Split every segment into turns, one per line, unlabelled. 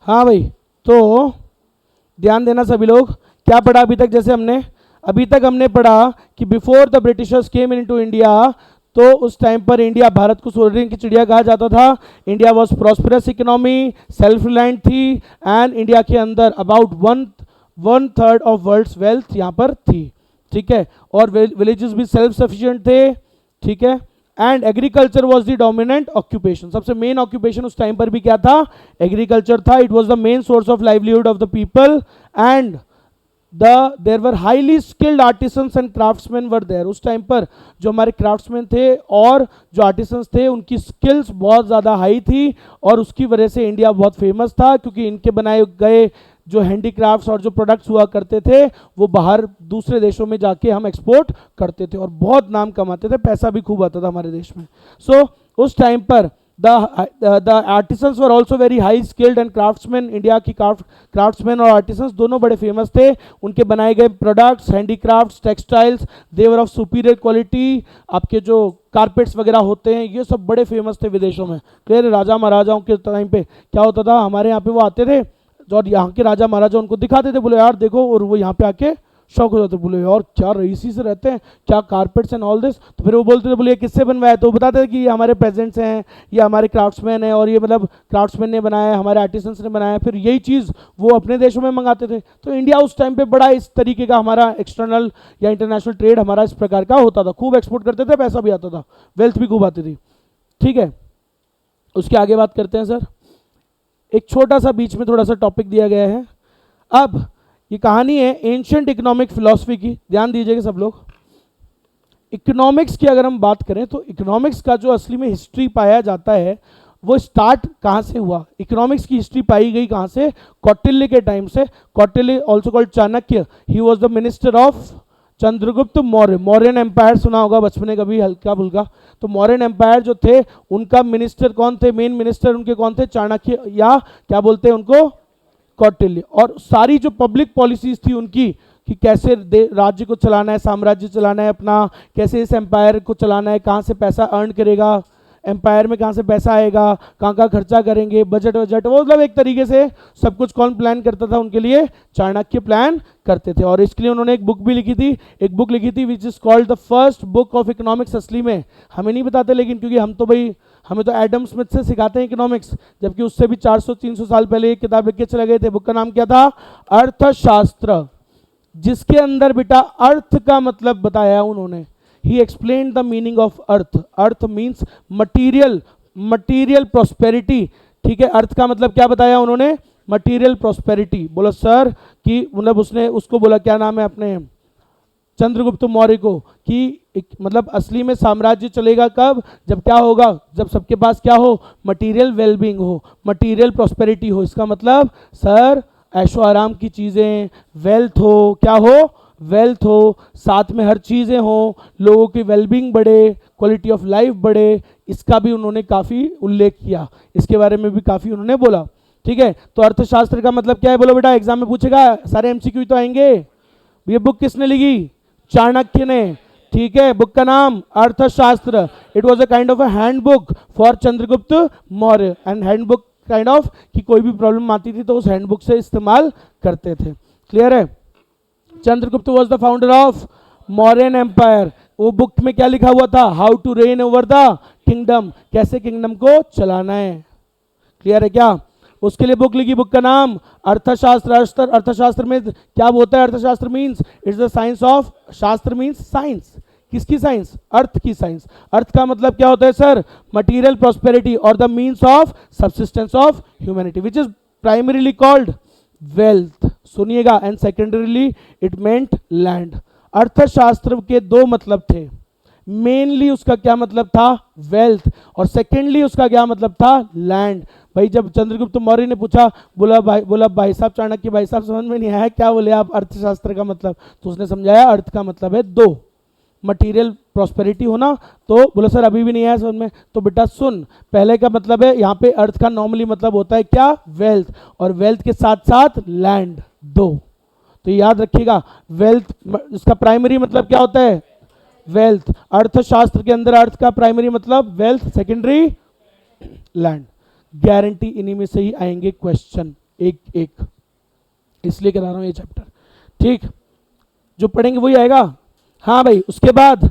हाँ भाई, तो ध्यान देना सभी लोग। क्या पढ़ा अभी तक? जैसे अभी तक हमने पढ़ा कि before the Britishers came into India, तो उस टाइम पर इंडिया, भारत को सोने की चिड़िया कहा जाता था। India was prosperous economy, self reliant थी, एंड इंडिया के अंदर about one third of world's wealth यहाँ पर थी। ठीक है, और विलेजेस भी सेल्फ सफिशिएंट थे। ठीक है, and agriculture was the dominant occupation. सबसे मेन ऑक्यूपेशन उस टाइम पर भी क्या था? एग्रीकल्चर था। It was the main source of livelihood of the people, and there were highly skilled artisans and craftsmen were there. उस टाइम पर जो हमारे क्राफ्ट्समैन थे और जो आर्टिसंस थे, उनकी स्किल्स बहुत ज़्यादा हाई थी, और उसकी वजह से इंडिया बहुत फेमस था, क्योंकि इनके बनाए गए जो हैंडीक्राफ्ट्स और जो प्रोडक्ट्स हुआ करते थे, वो बाहर दूसरे देशों में जाके हम एक्सपोर्ट करते थे और बहुत नाम कमाते थे, पैसा भी खूब आता था हमारे देश में। सो उस टाइम पर the artisans were also very high skilled and craftsmen। India की क्राफ्ट्समैन और आर्टिसंस दोनों बड़े फेमस थे। उनके बनाए गए products, handicrafts, textiles, they were of superior quality. आपके जो कारपेट्स वगैरह होते हैं, ये सब बड़े फेमस थे विदेशों में। क्लियर है? राजा महाराजाओं के टाइम पे क्या होता था, हमारे यहाँ पे वो आते थे और यहाँ के राजा महाराजा उनको दिखाते थे, बोले यार देखो, और वो यहाँ पे आके शौक हो जाते, बोले यार क्या रईसी से रहते हैं, क्या कारपेट्स एंड ऑल दिस। तो फिर वो बोलते थे, बोले ये किससे बनवाया? तो वो बताते थे कि ये हमारे प्रेजेंट्स हैं, ये हमारे क्राफ्ट्समैन हैं, और ये मतलब क्राफ्ट्समैन ने बनाया है, हमारे आर्टिसंस ने बनाया है। फिर यही चीज़ वो अपने देशों में मंगाते थे। तो इंडिया उस टाइम पे बड़ा इस तरीके का हमारा एक्सटर्नल या इंटरनेशनल ट्रेड हमारा इस प्रकार का होता था। खूब एक्सपोर्ट करते थे, पैसा भी आता था, वेल्थ भी खूब आती थी। ठीक है, उसके आगे बात करते हैं सर। एक छोटा सा बीच में थोड़ा सा टॉपिक दिया गया है। अब ये कहानी है एंशिएंट इकोनॉमिक फिलॉसफी की। ध्यान दीजिएगा सब लोग। इकोनॉमिक्स की अगर हम बात करें तो इकोनॉमिक्स का जो असली में हिस्ट्री पाया जाता है, वो स्टार्ट कहाँ से हुआ? इकोनॉमिक्स की हिस्ट्री पाई गई कहाँ से? कौटिल्य के टाइम से। Kautilya also called Chanakya, he was the minister of Chandragupta Maurya. Mauryan empire सुना होगा बचपन में कभी हल्का फुल्का। तो मौर्यन एम्पायर जो थे, उनका मिनिस्टर कौन थे? मेन मिनिस्टर उनके कौन थे? चाणक्य, या क्या बोलते हैं उनको? कौटिल्य। और सारी जो पब्लिक पॉलिसीज थी उनकी, कि कैसे राज्य को चलाना है, साम्राज्य चलाना है अपना, कैसे इस एम्पायर को चलाना है, कहाँ से पैसा अर्न करेगा एम्पायर में, कहाँ से पैसा आएगा, कहाँ कहाँ खर्चा करेंगे, बजट वजट, वो मतलब एक तरीके से सब कुछ कौन प्लान करता था उनके लिए? चाणक्य प्लान करते थे। और इसके लिए उन्होंने एक बुक भी लिखी थी, which is called the first book of economics. असली में हमें नहीं बताते, लेकिन क्योंकि हम तो भाई, हमें तो एडम स्मिथ से सिखाते हैं इकोनॉमिक्स, जबकि उससे भी 400-300 साल पहले एक किताब लिख के चले गए थे। बुक का नाम क्या था? अर्थशास्त्र, जिसके अंदर बेटा अर्थ का मतलब बताया उन्होंने। ही explain the meaning of artha. Artha means material prosperity. ठीक है, अर्थ का मतलब क्या बताया उन्होंने? Material prosperity. बोलो सर कि मतलब उसने उसको बोला, क्या नाम है अपने चंद्रगुप्त मौर्य को, कि मतलब असली में साम्राज्य चलेगा कब? जब क्या होगा? जब सबके पास क्या हो? मटीरियल वेलबींग हो, मटीरियल प्रॉस्पेरिटी हो। इसका मतलब सर ऐशो आराम की चीज़ें, वेल्थ हो, क्या हो? वेल्थ हो, साथ में हर चीज़ें हो, लोगों की वेलबींग बढ़े, क्वालिटी ऑफ लाइफ बढ़े। इसका भी उन्होंने काफ़ी उल्लेख किया, इसके बारे में भी काफ़ी उन्होंने बोला। ठीक है, तो अर्थशास्त्र का मतलब क्या है? बोलो बेटा, एग्जाम में पूछेगा, सारे एमसीक्यू तो आएंगे। ये बुक किसने लिखी? चाणक्य ने। ठीक है, बुक का नाम अर्थशास्त्र। It was a kind of a handbook for Chandragupta Maurya, and handbook kind of कि कोई भी प्रॉब्लम आती थी तो उस हैंडबुक से इस्तेमाल करते थे। क्लियर है? Chandragupta was the founder of Mauryan empire. वो बुक में क्या लिखा हुआ था? How to reign over the kingdom, कैसे किंगडम को चलाना है। क्लियर है क्या? उसके लिए बुक लिखी, बुक का नाम अर्थशास्त्र। अर्थशास्त्र में क्या होता है? अर्थशास्त्र means it's the science of, शास्त्र मीन्स साइंस। किसकी साइंस? अर्थ की साइंस। अर्थ का मतलब क्या होता है सर? मटीरियल प्रॉस्पेरिटी और the means of subsistence of humanity, which is primarily called wealth. सुनिएगा, एंड सेकेंडरीली इट मेंट लैंड। अर्थशास्त्र के दो मतलब थे। मेनली उसका क्या मतलब था? वेल्थ। और सेकेंडली उसका क्या मतलब था? लैंड। भाई जब चंद्रगुप्त मौर्य ने पूछा, बोला भाई साहब चाणक्य भाई साहब, समझ में नहीं आया क्या बोले आप अर्थशास्त्र का मतलब? तो उसने समझाया अर्थ का मतलब है दो, मटीरियल प्रॉस्पेरिटी होना। तो बोला सर अभी भी नहीं आया समझ में। तो बेटा सुन, पहले का मतलब है यहाँ पे अर्थ का नॉर्मली मतलब होता है क्या? वेल्थ। और वेल्थ के साथ साथ लैंड, दो। तो याद रखिएगा, वेल्थ इसका प्राइमरी मतलब क्या होता है? वेल्थ। अर्थशास्त्र के अंदर अर्थ का प्राइमरी मतलब वेल्थ, सेकेंडरी लैंड। गारंटी इन्हीं में से ही आएंगे क्वेश्चन। एक एक, इसलिए करा रहा हूँ ये चैप्टर। ठीक, जो पढ़ेंगे वही आएगा। हाँ भाई, उसके बाद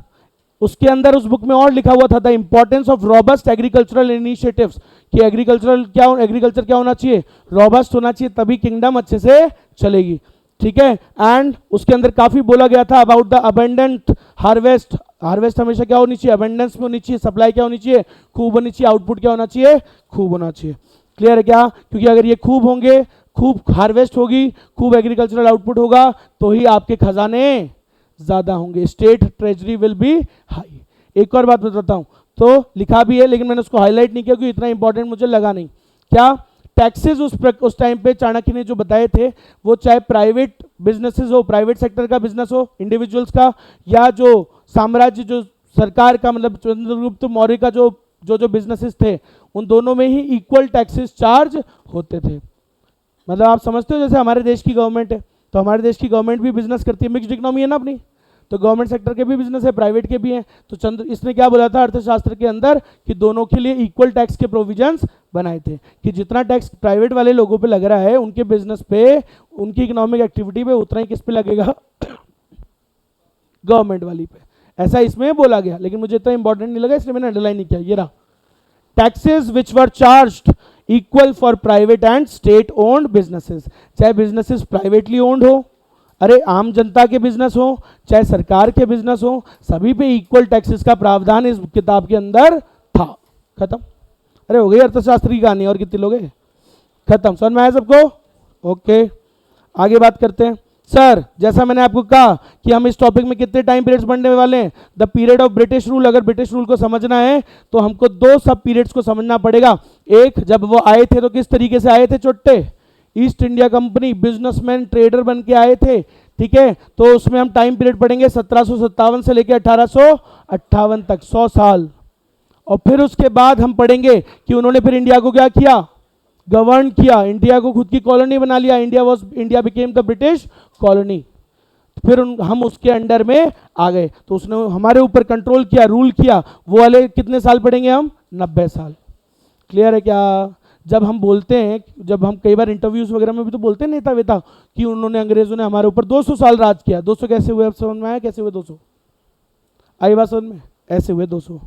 उसके अंदर उस बुक में और लिखा हुआ था the importance of robust agricultural initiatives, कि एग्रीकल्चर क्या होना चाहिए, रॉबस्ट होना चाहिए, तभी किंगडम अच्छे से चलेगी। ठीक है, एंड उसके अंदर काफी बोला गया था about the abundant harvest. Harvest हमेशा क्या होनी चाहिए, अबेंडेंस में होनी चाहिए, सप्लाई क्या होनी चाहिए, खूब होनी चाहिए, आउटपुट क्या होना चाहिए, खूब होना चाहिए। क्लियर है क्या, क्योंकि अगर ये खूब होंगे, खूब हार्वेस्ट होगी, खूब एग्रीकल्चरल आउटपुट होगा, तो ही आपके खजाने ज्यादा होंगे, state treasury will be high. एक और बात बताता हूं, तो लिखा भी है लेकिन मैंने उसको हाईलाइट नहीं किया क्योंकि इतना इंपॉर्टेंट मुझे लगा नहीं। क्या टैक्सेस उस टाइम पे चाणक्य ने जो बताए थे, वो चाहे प्राइवेट बिजनेसेस हो, प्राइवेट सेक्टर का बिजनेस हो, इंडिविजुअल्स का, या जो साम्राज्य, जो सरकार का, मतलब चंद्रगुप्त मौर्य का जो जो जो बिजनेसेस थे, उन दोनों में ही इक्वल टैक्सेस चार्ज होते थे। मतलब आप समझते हो, जैसे हमारे देश की गवर्नमेंट है, तो हमारे देश की गवर्नमेंट भी बिजनेस करती है, मिक्स्ड इकोनॉमी है ना अपनी, तो गवर्नमेंट सेक्टर के भी बिजनेस है, प्राइवेट के भी हैं। तो इसने क्या बोला था अर्थशास्त्र के अंदर, कि दोनों के लिए इक्वल टैक्स के प्रोविजंस बनाए थे, कि जितना टैक्स प्राइवेट वाले लोगों पे लग रहा है, उनके बिजनेस पे, उनकी इकोनॉमिक एक्टिविटी पे, उतना ही किस पे लगेगा, गवर्नमेंट वाली पे। ऐसा इसमें बोला गया, लेकिन मुझे इतना इंपॉर्टेंट नहीं लगा, इसलिए मैंने अंडरलाइन नहीं किया। ये रहा, taxes which were charged equal for private and state owned businesses, चाहे बिजनेसेस प्राइवेटली ओन्ड हो, अरे आम जनता के बिजनेस हो, चाहे सरकार के बिजनेस हो, सभी पे इक्वल टैक्सेस का प्रावधान इस किताब के अंदर था। खत्म। अरे हो गई अर्थशास्त्र की कहानी, और कितने लोग हैं, खत्म। समझ में आया सबको, ओके। आगे बात करते हैं। सर, जैसा मैंने आपको कहा कि हम इस टॉपिक में कितने टाइम पीरियड्स पढ़ने वाले हैं, the period of British rule. अगर ब्रिटिश रूल को समझना है तो हमको दो सब पीरियड्स को समझना पड़ेगा। एक, जब वो आए थे तो किस तरीके से आए थे, चोट्टे, East India Company, businessman, trader बन के आए थे। ठीक है, तो उसमें हम टाइम पीरियड पढ़ेंगे 1757 से लेकर 1858 तक, 100 साल। और फिर उसके बाद हम पढ़ेंगे कि उन्होंने फिर इंडिया को क्या किया, गवर्न किया, इंडिया को खुद की कॉलोनी बना लिया, India became the British colony. फिर हम उसके अंडर में आ गए, तो उसने हमारे ऊपर कंट्रोल किया, रूल किया। वो वाले कितने साल पढ़ेंगे हम, 90 साल। क्लियर है क्या। जब हम बोलते हैं, जब हम कई बार इंटरव्यूज वगैरह में भी तो बोलते हैं नेता वेता कि उन्होंने, अंग्रेजों ने हमारे ऊपर 200 साल राज किया। 200 कैसे हुए, अब समझ में आया कैसे हुए 200, आई बात समझ में, ऐसे हुए 200।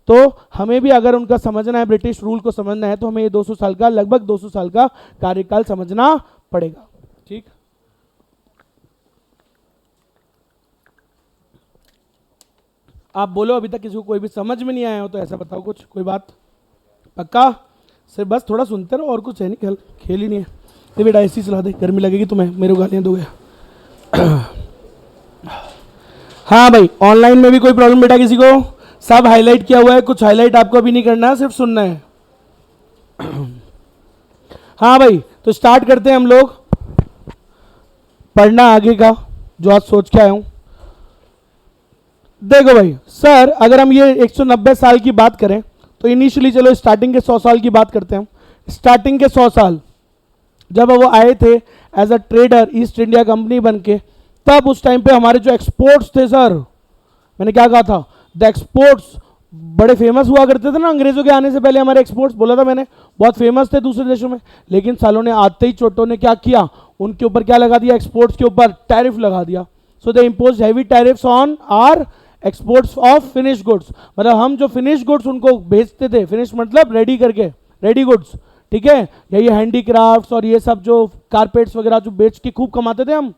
तो हमें भी अगर उनका समझना है, ब्रिटिश रूल को समझना है, तो हमें ये 200 साल का, लगभग 200 साल का कार्यकाल समझना पड़ेगा। ठीक, आप बोलो अभी तक किसी को कोई भी समझ में नहीं आया हो तो ऐसा बताओ, कुछ कोई बात, पक्का। सिर्फ बस थोड़ा सुनते रहो, और कुछ है नहीं, खेल ही नहीं है। तो बेटा ऐसी चला दे, गर्मी लगेगी तुम्हें, मेरे को गालियाँ दोगे। हाँ भाई, ऑनलाइन में भी कोई प्रॉब्लम बेटा किसी को, सब हाईलाइट किया हुआ है, कुछ हाईलाइट आपको अभी नहीं करना है, सिर्फ सुनना है। हाँ भाई, तो स्टार्ट करते हैं हम लोग पढ़ना आगे का, जो आज सोच के आया हूं। देखो भाई, सर अगर हम ये 190 साल की बात करें, तो इनिशियली चलो स्टार्टिंग के 100 साल की बात करते हैं हम। स्टार्टिंग के 100 साल जब वो आए थे as a trader, East India company बन के, तब उस टाइम पे हमारे जो एक्सपोर्ट्स थे, सर मैंने क्या कहा था, द एक्सपोर्ट्स बड़े फेमस हुआ करते थे ना, अंग्रेजों के आने से पहले हमारे एक्सपोर्ट्स, बोला था मैंने, बहुत फेमस थे दूसरे देशों में। लेकिन सालों ने आते ही चोटों ने क्या किया, उनके ऊपर क्या लगा दिया, एक्सपोर्ट्स के ऊपर टैरिफ लगा दिया। So they impose heavy tariffs on our exports of finish goods. मतलब हम जो फिनिश गुड्स उनको भेजते थे, फिनिश मतलब रेडी करके, रेडी गुड्स, ठीक है, या ये हैंडीक्राफ्ट्स और ये सब जो कारपेट्स वगैरह जो बेच के खूब कमाते थे हम,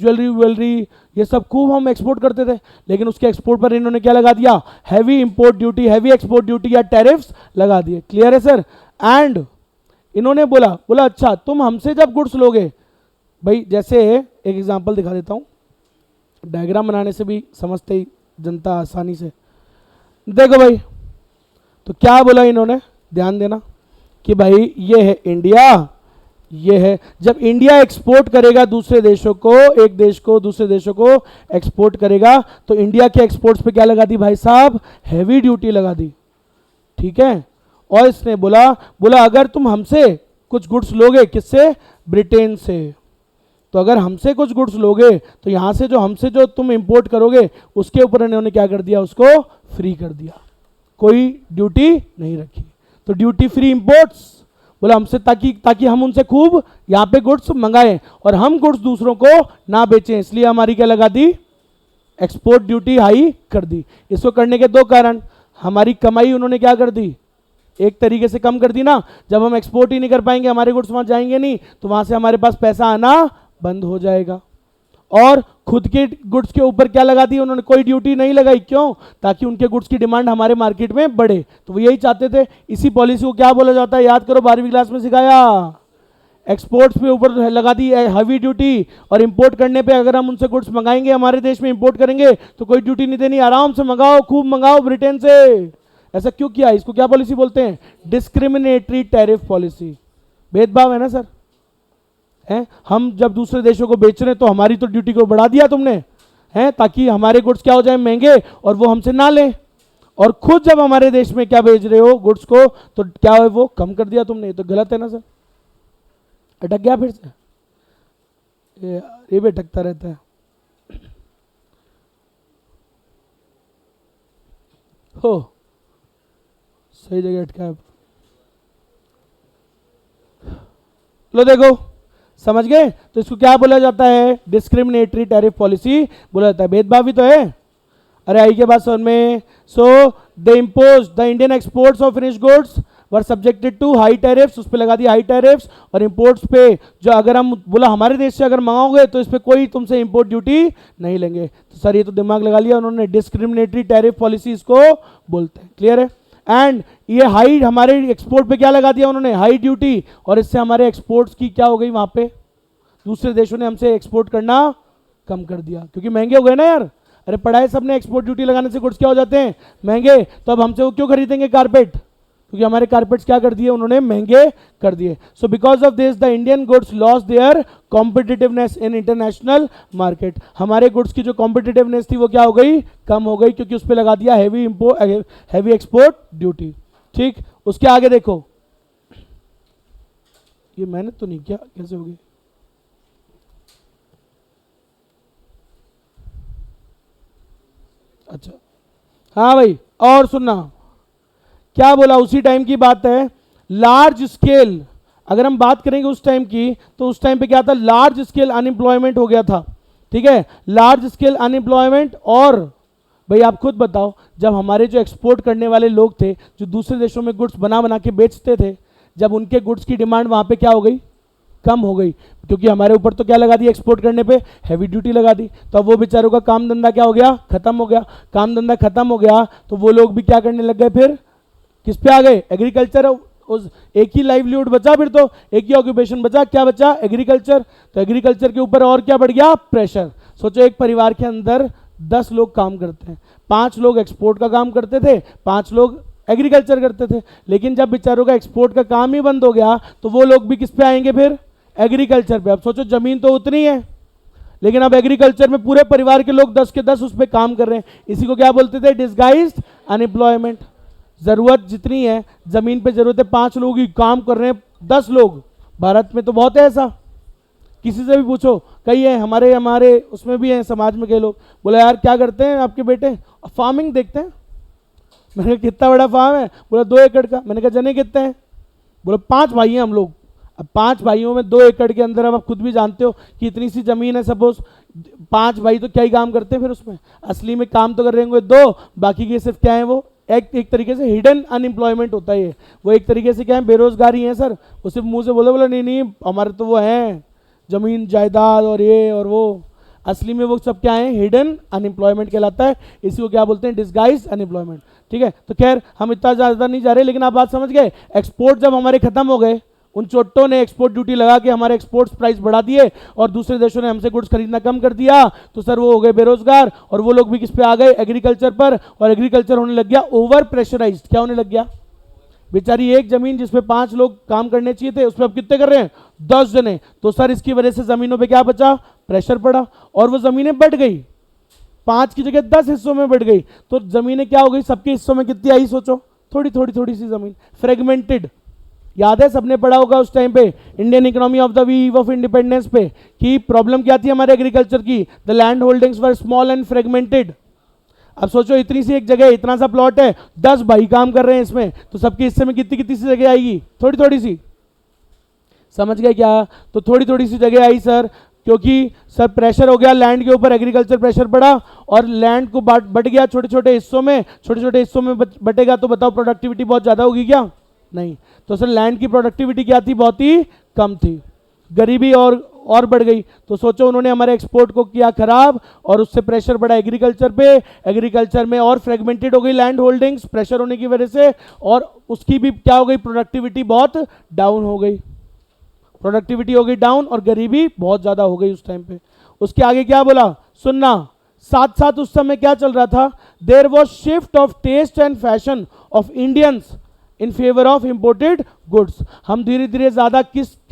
ज्वेलरी ये सब खूब हम एक्सपोर्ट करते थे। लेकिन उसके एक्सपोर्ट पर इन्होंने क्या लगा दिया, heavy import duty, heavy export duty या टैरिफ्स लगा दिए। क्लियर है सर। एंड इन्होंने बोला अच्छा तुम हमसे जब गुड्स लोगे, भाई जैसे एक एग्जांपल दिखा देता हूं, डायग्राम बनाने से भी समझते ही जनता आसानी से। देखो भाई, तो क्या बोला इन्होंने, ध्यान देना कि भाई ये है इंडिया, ये है, जब इंडिया एक्सपोर्ट करेगा दूसरे देशों को, एक देश को दूसरे देशों को एक्सपोर्ट करेगा, तो इंडिया के एक्सपोर्ट्स पे क्या लगा दी भाई साहब, हैवी ड्यूटी लगा दी। ठीक है, और इसने बोला अगर तुम हमसे कुछ गुड्स लोगे, किससे, ब्रिटेन से, तो अगर हमसे कुछ गुड्स लोगे तो यहां से जो तुम इंपोर्ट करोगे उसके ऊपर इन्होंने क्या कर दिया, उसको फ्री कर दिया, कोई ड्यूटी नहीं रखी। तो ड्यूटी फ्री इंपोर्ट्स बोला हमसे, ताकि ताकि हम उनसे खूब यहाँ पे गुड्स मंगाएं और हम गुड्स दूसरों को ना बेचें, इसलिए हमारी क्या लगा दी, एक्सपोर्ट ड्यूटी हाई कर दी। इसको करने के दो कारण, हमारी कमाई उन्होंने क्या कर दी, एक तरीके से कम कर दी ना। जब हम एक्सपोर्ट ही नहीं कर पाएंगे, हमारे गुड्स वहां जाएंगे नहीं, तो वहां से हमारे पास पैसा आना बंद हो जाएगा। और खुद के गुड्स के ऊपर क्या लगा दी उन्होंने, कोई ड्यूटी नहीं लगाई, क्यों, ताकि उनके गुड्स की डिमांड हमारे मार्केट में बढ़े। तो वो यही चाहते थे। इसी पॉलिसी को क्या बोला जाता है, याद करो, 12वीं क्लास में सिखाया, एक्सपोर्ट्स पे ऊपर लगा दी हैवी ड्यूटी, और इंपोर्ट करने पे अगर हम उनसे गुड्स मंगाएंगे, हमारे देश में इंपोर्ट करेंगे, तो कोई ड्यूटी नहीं देनी, आराम से मंगाओ, खूब मंगाओ ब्रिटेन से। ऐसा क्यों किया, इसको क्या पॉलिसी बोलते हैं, डिस्क्रिमिनेटरी टैरिफ पॉलिसी। भेदभाव है ना सर, है। हम जब दूसरे देशों को बेच रहे हैं तो हमारी तो ड्यूटी को बढ़ा दिया तुमने, हैं, ताकि हमारे गुड्स क्या हो जाए, महंगे, और वो हमसे ना लें। और खुद जब हमारे देश में क्या बेच रहे हो गुड्स को, तो क्या है, वो कम कर दिया तुमने। ये तो गलत है ना सर, अटक गया फिर से, ये भी अटकता रहता है। हो, सही जगह अटका है। लो देखो, समझ गए। तो इसको क्या बोला जाता है, डिस्क्रिमिनेटरी टैरिफ पॉलिसी बोला जाता है। भेदभावी तो है। अरे आई के बाद समझ में। So they impose the Indian exports of finish goods were subjected to high tariffs, उस पर लगा दिया हाई टैरिफ्स। और इंपोर्ट्स पे जो अगर हम बोला हमारे देश से अगर मंगाओगे तो इस पर कोई तुमसे इंपोर्ट ड्यूटी नहीं लेंगे। तो सर ये तो दिमाग लगा लिया उन्होंने, डिस्क्रिमिनेटरी टैरिफ पॉलिसी इसको बोलते हैं। क्लियर है। एंड ये हाई हमारे एक्सपोर्ट पे क्या लगा दिया उन्होंने, हाई ड्यूटी, और इससे हमारे एक्सपोर्ट्स की क्या हो गई, वहां पे दूसरे देशों ने हमसे एक्सपोर्ट करना कम कर दिया, क्योंकि महंगे हो गए ना यार। अरे पढ़ाए सबने, एक्सपोर्ट ड्यूटी लगाने से गुड्स क्या हो जाते हैं, महंगे। तो अब हमसे वो क्यों खरीदेंगे कारपेट, क्योंकि हमारे कारपेट्स क्या कर दिए उन्होंने, महंगे कर दिए। So because of this the Indian goods loss their competitiveness in international market. हमारे गुड्स की जो कॉम्पिटिटिवनेस थी वो क्या हो गई, कम हो गई, क्योंकि उस पर लगा दिया हैवी एक्सपोर्ट ड्यूटी। ठीक, उसके आगे देखो, ये मैंने तो नहीं किया, कैसे हो गई, अच्छा हाँ भाई। और सुनना क्या बोला, उसी टाइम की बात है, लार्ज स्केल। अगर हम बात करेंगे उस टाइम की, तो उस टाइम पे क्या था, लार्ज स्केल अनएम्प्लॉयमेंट हो गया था। ठीक है, लार्ज स्केल अनएम्प्लॉयमेंट। और भाई आप खुद बताओ, जब हमारे जो एक्सपोर्ट करने वाले लोग थे, जो दूसरे देशों में गुड्स बना बना के बेचते थे, जब उनके गुड्स की डिमांड वहां पे क्या हो गई, कम हो गई, क्योंकि हमारे ऊपर तो क्या लगा दी, एक्सपोर्ट करने पे हैवी ड्यूटी लगा दी। तो अब वो बेचारों का काम धंधा क्या हो गया, खत्म हो गया। काम धंधा खत्म हो गया तो वो लोग भी क्या करने लग गए, फिर किस पे आ गए, एग्रीकल्चर। उस एक ही लाइवलीहुड बचा, फिर तो एक ही ऑक्यूपेशन बचा, क्या बचा, एग्रीकल्चर। तो एग्रीकल्चर के ऊपर और क्या बढ़ गया, प्रेशर। सोचो एक परिवार के अंदर 10 लोग काम करते हैं, 5 लोग एक्सपोर्ट का काम करते थे, 5 लोग एग्रीकल्चर करते थे। लेकिन जब बेचारों का एक्सपोर्ट का काम ही बंद हो गया, तो वो लोग भी किस पे आएंगे, फिर एग्रीकल्चर पे। अब सोचो जमीन तो उतनी है, लेकिन अब एग्रीकल्चर में पूरे परिवार के लोग 10 के 10 उस पर काम कर रहे हैं। इसी को क्या बोलते थे, डिस्गाइज्ड अनएम्प्लॉयमेंट। जरूरत जितनी है, जमीन पे जरूरत है 5 लोग ही, काम कर रहे हैं 10 लोग। भारत में तो बहुत है ऐसा, किसी से भी पूछो, कई है, हमारे हमारे उसमें भी है, समाज में कई लोग। बोला यार क्या करते हैं आपके बेटे, फार्मिंग देखते हैं। मैंने कहा कितना बड़ा फार्म है, बोला 2 एकड़ का। मैंने कहा जने कितने हैं, बोला 5 भाई हैं हम लोग। अब 5 भाइयों में 2 एकड़ के अंदर, अब आप खुद भी जानते हो कि इतनी सी जमीन है, सपोज 5 भाई तो क्या ही काम करते हैं फिर उसमें, असली में काम तो कर रहे होंगे 2, बाकी के सिर्फ क्या है, वो एक तरीके से हिडन अनएम्प्लॉयमेंट होता है ये। वो एक तरीके से क्या है, बेरोजगारी है सर। वो सिर्फ मुंह से बोला नहीं नहीं हमारे तो वो हैं जमीन जायदाद और ये और वो, असली में वो सब क्या है, हिडन अनएम्प्लॉयमेंट कहलाता है। इसी को क्या बोलते हैं, डिस्गाइज अनएम्प्लॉयमेंट। ठीक है, तो खैर हम इतना ज़्यादा नहीं जा रहे, लेकिन आप बात समझ गए। एक्सपोर्ट जब हमारे खत्म हो गए, उन चोट्टों ने एक्सपोर्ट ड्यूटी लगा के हमारे एक्सपोर्ट्स प्राइस बढ़ा दिए, और दूसरे देशों ने हमसे गुड्स खरीदना कम कर दिया, तो सर वो हो गए बेरोजगार। और वो लोग भी किस पे आ गए, एग्रीकल्चर पर। और एग्रीकल्चर होने लग गया ओवर प्रेशराइज्ड। क्या होने लग गया, बेचारी एक जमीन जिसपे 5 लोग काम करने चाहिए थे, उसमें अब कितने कर रहे हैं, 10 जने। तो सर इसकी वजह से जमीनों पे क्या बचा, प्रेशर पड़ा, और वो जमीनें बढ़ गई, 5 की जगह 10 हिस्सों में बढ़ गई। तो जमीनें क्या हो गई, सबके हिस्सों में कितनी आई, सोचो, थोड़ी थोड़ी थोड़ी सी जमीन, फ्रेगमेंटेड। याद है, सबने पढ़ा होगा उस टाइम पे Indian economy of the eve of independence पे, कि प्रॉब्लम क्या थी हमारे एग्रीकल्चर की, the land holdings were small and fragmented. अब सोचो इतनी सी एक जगह, इतना सा प्लॉट है, 10 भाई काम कर रहे हैं इसमें, तो सबके हिस्से में कितनी कितनी सी जगह आएगी, थोड़ी थोड़ी सी। समझ गए क्या? तो थोड़ी थोड़ी सी जगह आई सर, क्योंकि सर प्रेशर हो गया लैंड के ऊपर, एग्रीकल्चर प्रेशर पड़ा और लैंड को बट गया छोटे छोटे हिस्सों में, छोटे छोटे हिस्सों में बटेगा तो बताओ प्रोडक्टिविटी बहुत ज़्यादा होगी क्या? नहीं। तो सर लैंड की प्रोडक्टिविटी क्या थी? बहुत ही कम थी। गरीबी और बढ़ गई। तो सोचो उन्होंने हमारे एक्सपोर्ट को किया खराब और उससे प्रेशर बढ़ा एग्रीकल्चर पे, एग्रीकल्चर में और फ्रेगमेंटेड हो गई लैंड होल्डिंग्स प्रेशर होने की वजह से, और उसकी भी क्या हो गई? प्रोडक्टिविटी बहुत डाउन हो गई, प्रोडक्टिविटी हो गई डाउन और गरीबी बहुत ज़्यादा हो गई उस टाइम पे। उसके आगे क्या बोला? सुनना, साथ साथ उस समय क्या चल रहा था? There was shift of taste and fashion of Indians in favour of imported goods. हम धीरे धीरे ज़्यादा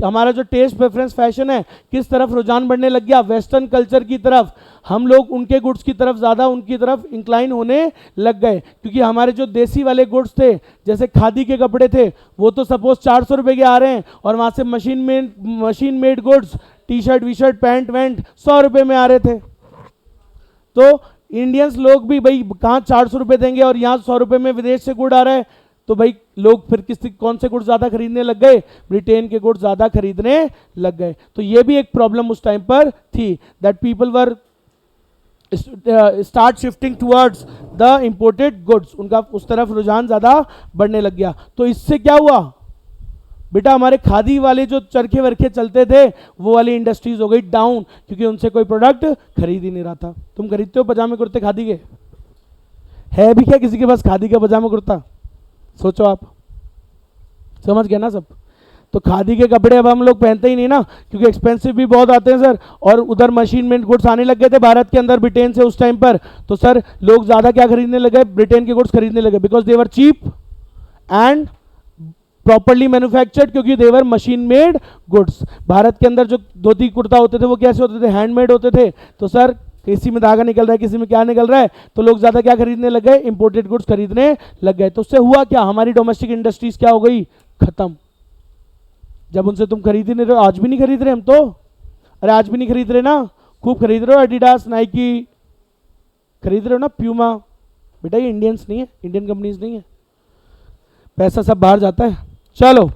हमारा जो टेस्ट प्रेफरेंस फैशन है किस तरफ रुझान बढ़ने लग गया? वेस्टर्न कल्चर की तरफ। हम लोग उनके गुड्स की तरफ ज़्यादा उनकी तरफ इंक्लाइन होने लग गए, क्योंकि हमारे जो देसी वाले गुड्स थे, जैसे खादी के कपड़े थे, वो तो सपोज 400 रुपये के आ रहे हैं और वहाँ से machine made goods, T shirt वी शर्ट पैंट वैंट 100 रुपये में आ रहे थे। तो इंडियंस लोग भी भाई कहाँ 400 रुपये देंगे और यहाँ 100 रुपये में विदेश से गुड आ रहा है, तो भाई लोग फिर कौन से गुड्स ज़्यादा खरीदने लग गए? ब्रिटेन के गुड्स ज़्यादा खरीदने लग गए। तो ये भी एक प्रॉब्लम उस टाइम पर थी, that people were start shifting towards the imported goods, उनका उस तरफ रुझान ज़्यादा बढ़ने लग गया। तो इससे क्या हुआ बेटा? हमारे खादी वाले जो चरखे वरखे चलते थे वो वाली इंडस्ट्रीज हो गई डाउन, क्योंकि उनसे कोई प्रोडक्ट खरीद ही नहीं रहा था। तुम खरीदते हो पजामे कुर्ते खादी के? है भी क्या किसी के पास खादी का पजामा कुर्ता? सोचो आप, समझ गए ना सब? तो खादी के कपड़े अब हम लोग पहनते ही नहीं ना, क्योंकि एक्सपेंसिव भी बहुत आते हैं सर, और उधर मशीन मेड गुड्स आने लग गए थे भारत के अंदर ब्रिटेन से उस टाइम पर। तो सर लोग ज़्यादा क्या खरीदने लगे? ब्रिटेन के गुड्स खरीदने लगे, because they were cheap and properly manufactured, क्योंकि they were machine made goods. Bharat के अंदर जो धोती कुर्ता होते थे वो कैसे होते थे? हैंडमेड होते थे। तो सर किसी में धागा निकल रहा है, किसी में क्या निकल रहा है, तो लोग ज़्यादा क्या खरीदने लग गए? इंपोर्टेड गुड्स खरीदने लग गए। तो उससे हुआ क्या? हमारी डोमेस्टिक इंडस्ट्रीज क्या हो गई? खत्म। जब उनसे तुम खरीद ही नहीं रहे हो, आज भी नहीं खरीद रहे हम तो, अरे आज भी नहीं खरीद रहे ना, खूब खरीद रहे हो, एडिडास नाइकी खरीद रहे हो ना, प्यूमा। बेटा ये इंडियंस नहीं है, इंडियन कंपनीज नहीं है, पैसा सब बाहर जाता है। चलो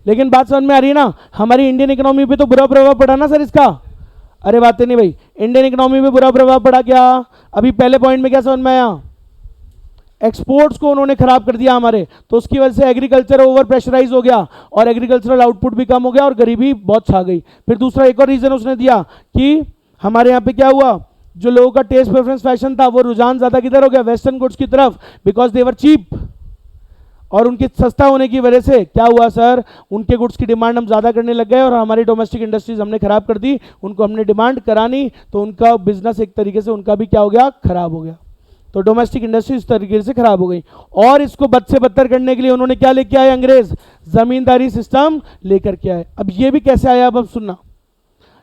लेकिन बात समझ में आ रही है ना? हमारी इंडियन इकोनॉमी पे तो बुरा प्रभाव पड़ा ना सर इसका? अरे बातें नहीं भाई, इंडियन इकोनॉमी पे बुरा प्रभाव पड़ा क्या? अभी पहले पॉइंट में क्या समझ में आया? एक्सपोर्ट्स को उन्होंने खराब कर दिया हमारे, तो उसकी वजह से एग्रीकल्चर ओवर प्रेशराइज हो गया और एग्रीकल्चरल आउटपुट भी कम हो गया और गरीबी बहुत छा गई। फिर दूसरा एक और रीजन उसने दिया कि हमारे यहाँ पे क्या हुआ? जो लोगों का टेस्ट प्रेफरेंस फैशन था वो रुझान ज्यादा किधर हो गया? वेस्टर्न गुड्स की तरफ, बिकॉज दे वर चीप। और उनके सस्ता होने की वजह से क्या हुआ सर? उनके गुड्स की डिमांड हम ज़्यादा करने लग गए और हमारी डोमेस्टिक इंडस्ट्रीज हमने खराब कर दी, उनको हमने डिमांड करानी, तो उनका बिजनेस एक तरीके से उनका भी क्या हो गया? खराब हो गया। तो डोमेस्टिक इंडस्ट्री इस तरीके से खराब हो गई। और इसको बद से बदतर करने के लिए उन्होंने क्या लेके आए? अंग्रेज जमींदारी सिस्टम लेकर के आए। अब ये भी कैसे आया? अब सुनना।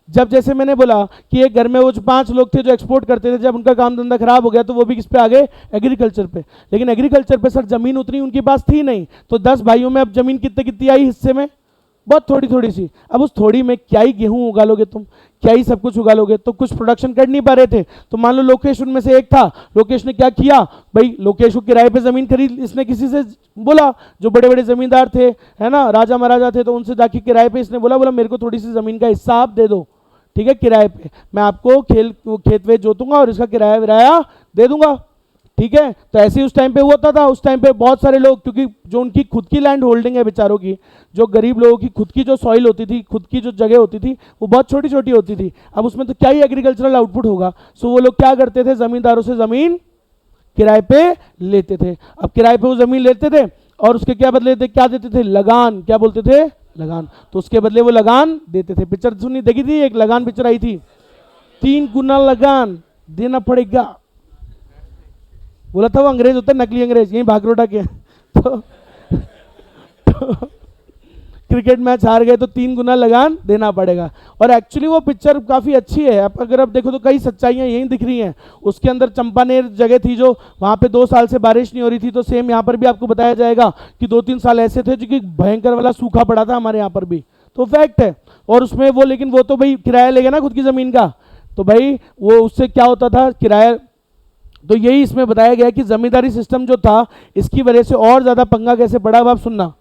जब जैसे मैंने बोला कि एक घर में वो जो 5 लोग थे जो एक्सपोर्ट करते थे, जब उनका काम धंधा खराब हो गया तो वो भी किस पे आ गए? एग्रीकल्चर पे। लेकिन एग्रीकल्चर पे सर जमीन उतनी उनके पास थी नहीं, तो 10 भाइयों में अब जमीन कितनी कितनी आई हिस्से में? बहुत थोड़ी थोड़ी सी। अब उस थोड़ी में क्या ही गेहूं उगा लोगे तुम, क्या ही सब कुछ उगा लोगे? तो कुछ प्रोडक्शन कर नहीं पा रहे थे। तो मान लो लोकेश उनमें से एक था, लोकेश ने क्या किया भाई? लोकेश को किराए पे जमीन खरीद, इसने किसी से बोला, जो बड़े बड़े जमींदार थे है ना, राजा महाराजा थे, तो उनसे जाके किराए पे इसने बोला मेरे को थोड़ी सी जमीन का हिस्सा आप दे दो, ठीक है, किराए पे, मैं आपको खेत वेत जोतूंगा और इसका किराया विराया दे दूंगा, ठीक है। तो ऐसे ही उस टाइम पे हुआ था। उस टाइम पे बहुत सारे लोग, क्योंकि जो उनकी खुद की लैंड होल्डिंग है बेचारों की, जो गरीब लोगों की खुद की जो सॉइल होती थी, खुद की जो जगह होती थी, वो बहुत छोटी छोटी होती थी। अब उसमें तो क्या ही एग्रीकल्चरल आउटपुट होगा। सो वो लोग क्या करते थे? जमींदारों से जमीन किराए पे लेते थे। अब किराए पे वो जमीन लेते थे और उसके क्या बदले क्या देते थे? लगान। क्या बोलते थे? लगान। तो उसके बदले वो लगान देते थे। पिक्चर सुनी देखी थी, एक लगान पिक्चर आई थी, 3 गुना लगान देना पड़ेगा। बोला था वो अंग्रेज होता है, नकली अंग्रेज, यही भागरोटा के। तो क्रिकेट मैच हार गए तो 3 गुना लगान देना पड़ेगा। और एक्चुअली वो पिक्चर काफ़ी अच्छी है। अगर आप देखो तो कई सच्चाइयाँ यहीं दिख रही हैं। उसके अंदर चंपानेर जगह थी जो वहाँ पे 2 साल से बारिश नहीं हो रही थी, तो सेम यहाँ पर भी आपको बताया जाएगा कि 2-3 साल ऐसे थे जो कि भयंकर वाला सूखा पड़ा था हमारे यहाँ पर भी, तो फैक्ट है। और उसमें वो, लेकिन वो तो भाई किराया लेगा ना खुद की ज़मीन का, तो भाई वो उससे क्या होता था? किराया। तो यही इसमें बताया गया कि जमींदारी सिस्टम जो था, इसकी वजह से और ज़्यादा पंगा कैसे पड़ा। अब आप सुनना,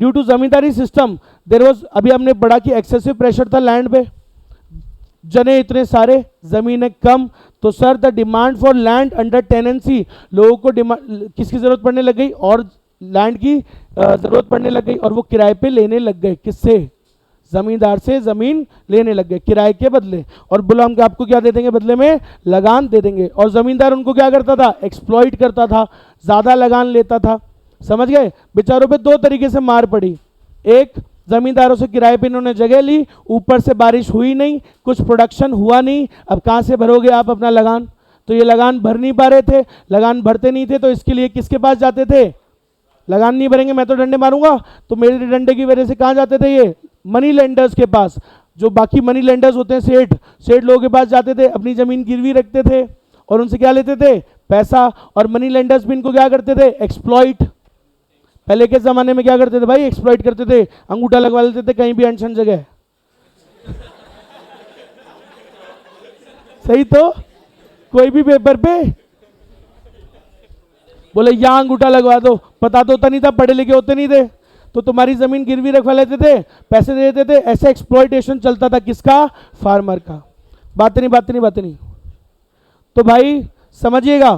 due to zamindari system there was, अभी हमने पढ़ा कि एक्सेसिव प्रेशर था लैंड पे, जने इतने सारे, जमीनें कम, तो sir the demand for land under tenancy, लोगों को डिमांड किसकी जरूरत पड़ने लग गई, और लैंड की जरूरत पड़ने लग गई, और वो किराए पे लेने लग गए, किससे, जमींदार से जमीन लेने लग गए किराए के बदले, और बोला हम आपको क्या दे देंगे बदले में, लगान दे देंगे, और जमींदार उनको क्या करता था, एक्सप्लॉइट करता था, ज्यादा लगान लेता था। समझ गए, बेचारों पे दो तरीके से मार पड़ी, एक जमींदारों से किराए पे इन्होंने जगह ली, ऊपर से बारिश हुई नहीं, कुछ प्रोडक्शन हुआ नहीं, अब कहाँ से भरोगे आप अपना लगान, तो ये लगान भर नहीं पा रहे थे, लगान भरते नहीं थे, तो इसके लिए किसके पास जाते थे, लगान नहीं भरेंगे मैं तो डंडे मारूंगा, तो मेरे डंडे की वजह से कहाँ जाते थे ये, मनी लेंडर्स के पास, जो बाकी मनी लेंडर्स होते हैं सेठ, सेठ लोगों के पास जाते थे, अपनी जमीन गिरवी रखते थे और उनसे क्या लेते थे, पैसा, और मनी लेंडर्स भी इनको क्या करते थे, एक्सप्लॉइट। पहले के जमाने में क्या करते थे भाई, एक्सप्लॉइट करते थे, अंगूठा लगवा लेते थे कहीं भी अनशन जगह सही, तो कोई भी पेपर पे बोले यहां अंगूठा लगवा दो, पता तो होता नहीं था, पढ़े लिखे होते नहीं थे, तो तुम्हारी जमीन गिरवी रखवा लेते थे, पैसे दे देते थे, ऐसे एक्सप्लॉइटेशन चलता था, किसका, फार्मर का। बातें नहीं, तो भाई समझिएगा,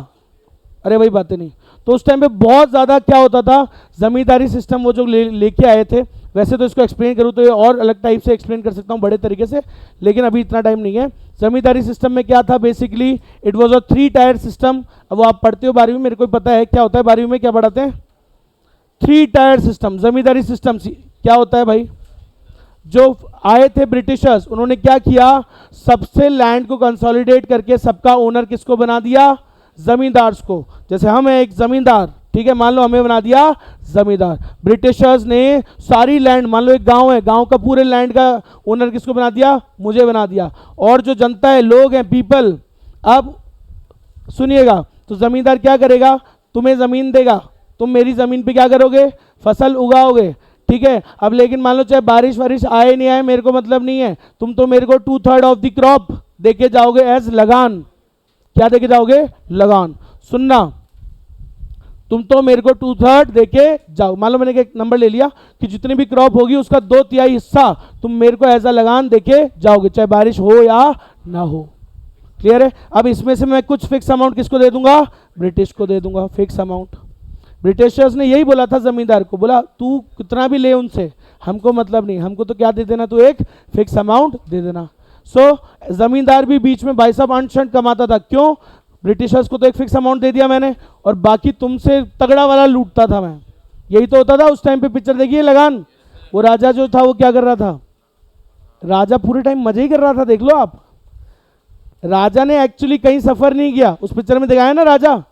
अरे भाई बातें नहीं, तो उस टाइम पे बहुत ज़्यादा क्या होता था, जमींदारी सिस्टम वो जो लेके आए थे, वैसे तो इसको एक्सप्लेन करूँ तो ये और अलग टाइप से एक्सप्लेन कर सकता हूँ बड़े तरीके से, लेकिन अभी इतना टाइम नहीं है। जमींदारी सिस्टम में क्या था, basically it was a 3 tier system. अब वो आप पढ़ते हो 12वीं में, मेरे को पता है क्या होता है 12वीं में, क्या पढ़ाते हैं, 3 टायर सिस्टम, जमींदारी सिस्टम क्या होता है भाई, जो आए थे ब्रिटिशर्स, उन्होंने क्या किया, सबसे लैंड को कंसोलिडेट करके सबका ओनर किसको बना दिया, जमींदार को। जैसे हम हैं एक जमींदार, ठीक है, मान लो हमें बना दिया जमींदार, ब्रिटिशर्स ने सारी लैंड, मान लो एक गांव है, गांव का पूरे लैंड का ओनर किसको बना दिया, मुझे बना दिया, और जो जनता है, लोग हैं, पीपल, अब सुनिएगा, तो जमींदार क्या करेगा, तुम्हें जमीन देगा, तुम मेरी जमीन पे क्या करोगे, फसल उगाओगे, ठीक है। अब लेकिन मान लो चाहे बारिश वारिश आए नहीं आए, मेरे को मतलब नहीं है, तुम तो मेरे को 2/3 ऑफ द क्रॉप देके जाओगे एज लगान, क्या देके जाओगे, लगान। सुनना, तुम तो मेरे को 2/3 देके जाओ, मान लो मैंने एक नंबर ले लिया कि जितनी भी क्रॉप होगी उसका 2/3 हिस्सा तुम मेरे को एज अ लगान देके जाओगे, चाहे बारिश हो या ना हो। क्लियर है। अब इसमें से मैं कुछ फिक्स अमाउंट किसको दे दूंगा, ब्रिटिश को दे दूंगा, फिक्स अमाउंट। ब्रिटिशर्स ने यही बोला था जमींदार को, बोला तू कितना भी ले उनसे, हमको मतलब नहीं, हमको तो क्या दे देना, तू एक फिक्स अमाउंट दे देना। सो जमींदार भी बीच में भाई साहब अंश कमाता था, क्यों, ब्रिटिशर्स को तो एक फिक्स अमाउंट दे दिया मैंने, और बाकी तुमसे तगड़ा वाला लूटता था मैं, यही तो होता था उस टाइम पे। पिक्चर देखिए लगान, वो राजा जो था वो क्या कर रहा था, राजा पूरे टाइम मजे ही कर रहा था, देख लो आप, राजा ने एक्चुअली कहीं सफर नहीं किया, उस पिक्चर में दिखाया ना, राजा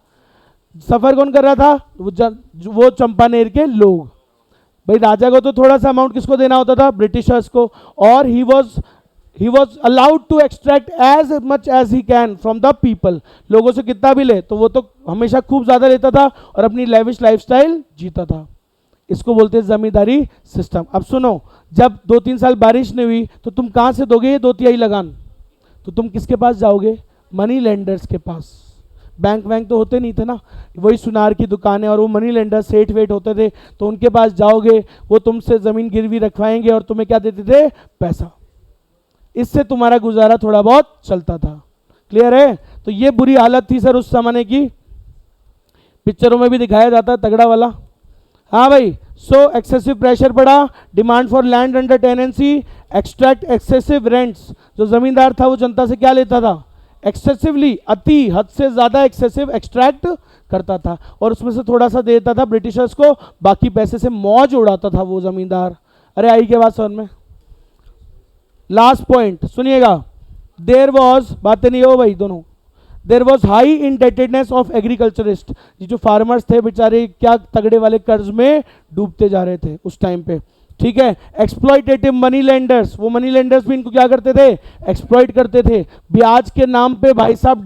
सफर कौन कर रहा था, वो चंपानेर के लोग। भाई राजा को तो थोड़ा सा अमाउंट किसको देना होता था, ब्रिटिशर्स को, और he was allowed to extract as much as he can from the people, लोगों से कितना भी ले, तो वो तो हमेशा खूब ज्यादा लेता था और अपनी लेविश लाइफस्टाइल जीता था। इसको बोलते हैं जमींदारी सिस्टम। अब सुनो, जब 2-3 साल बारिश नहीं हुई तो तुम कहां से दोगे ये 2/3 लगान, तो तुम किसके पास जाओगे, मनी लेंडर्स के पास। बैंक वैंक तो होते नहीं थे ना, वही सुनार की दुकानें और वो मनी लेंडर सेठ वेठ होते थे, तो उनके पास जाओगे, वो तुमसे जमीन गिरवी रखवाएंगे और तुम्हें क्या देते थे, पैसा। इससे तुम्हारा गुजारा थोड़ा बहुत चलता था। क्लियर है। तो ये बुरी हालत थी सर उस जमाने की, पिक्चरों में भी दिखाया जाता है तगड़ा वाला। हाँ भाई, सो एक्सेसिव प्रेशर पड़ा, demand for land under tenancy, extract excessive rents. जो जमींदार था वो जनता से क्या लेता था, एक्सेसिवली, अति हद से ज्यादा एक्सेसिव एक्सट्रैक्ट करता था, और उसमें से थोड़ा सा देता था ब्रिटिशर्स को, बाकी पैसे से मौज उड़ाता था वो जमींदार। अरे आई के बात समझ में। लास्ट पॉइंट सुनिएगा, देयर वॉज, बातें नहीं हो भाई दोनों, there was high indebtedness of agriculturist. ये जो फार्मर्स थे बेचारे क्या तगड़े वाले कर्ज में डूबते जा रहे थे उस टाइम पे, ठीक है। एक्सप्लॉइटेटिव मनी लेंडर्स, वो मनी लेंडर्स भी इनको क्या करते थे, एक्सप्लॉइट करते थे, ब्याज के नाम पे भाई साहब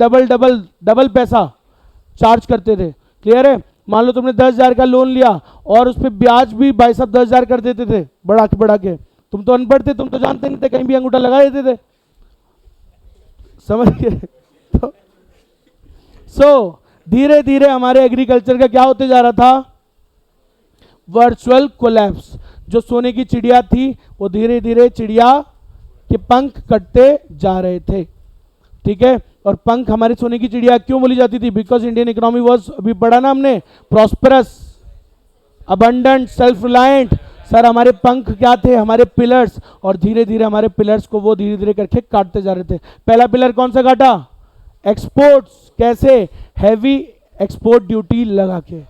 डबल पैसा चार्ज करते थे। क्लियर है। मान लो तुमने 10,000 का लोन लिया और उस पर ब्याज भी भाई साहब 10,000 कर देते थे बढ़ा के। तुम तो अनपढ़ थे, तुम तो जानते नहीं थे, कहीं भी अंगूठा लगा देते थे, समझ गए। सो धीरे धीरे हमारे एग्रीकल्चर का क्या होते जा रहा था, वर्चुअल कोलैप्स। जो सोने की चिड़िया थी वो धीरे धीरे चिड़िया के पंख कटते जा रहे थे। ठीक है, और पंख हमारी सोने की चिड़िया क्यों बोली जाती थी? बिकॉज इंडियन इकोनॉमी वॉज, अभी पढ़ा ना हमने, prosperous, abundant, self reliant. Sir हमारे पंख क्या थे? हमारे पिलर्स, और धीरे धीरे हमारे पिलर्स को वो धीरे धीरे करके काटते जा रहे थे। पहला पिलर कौन सा काटा? एक्सपोर्ट्स। कैसे? हैवी एक्सपोर्ट ड्यूटी लगा के।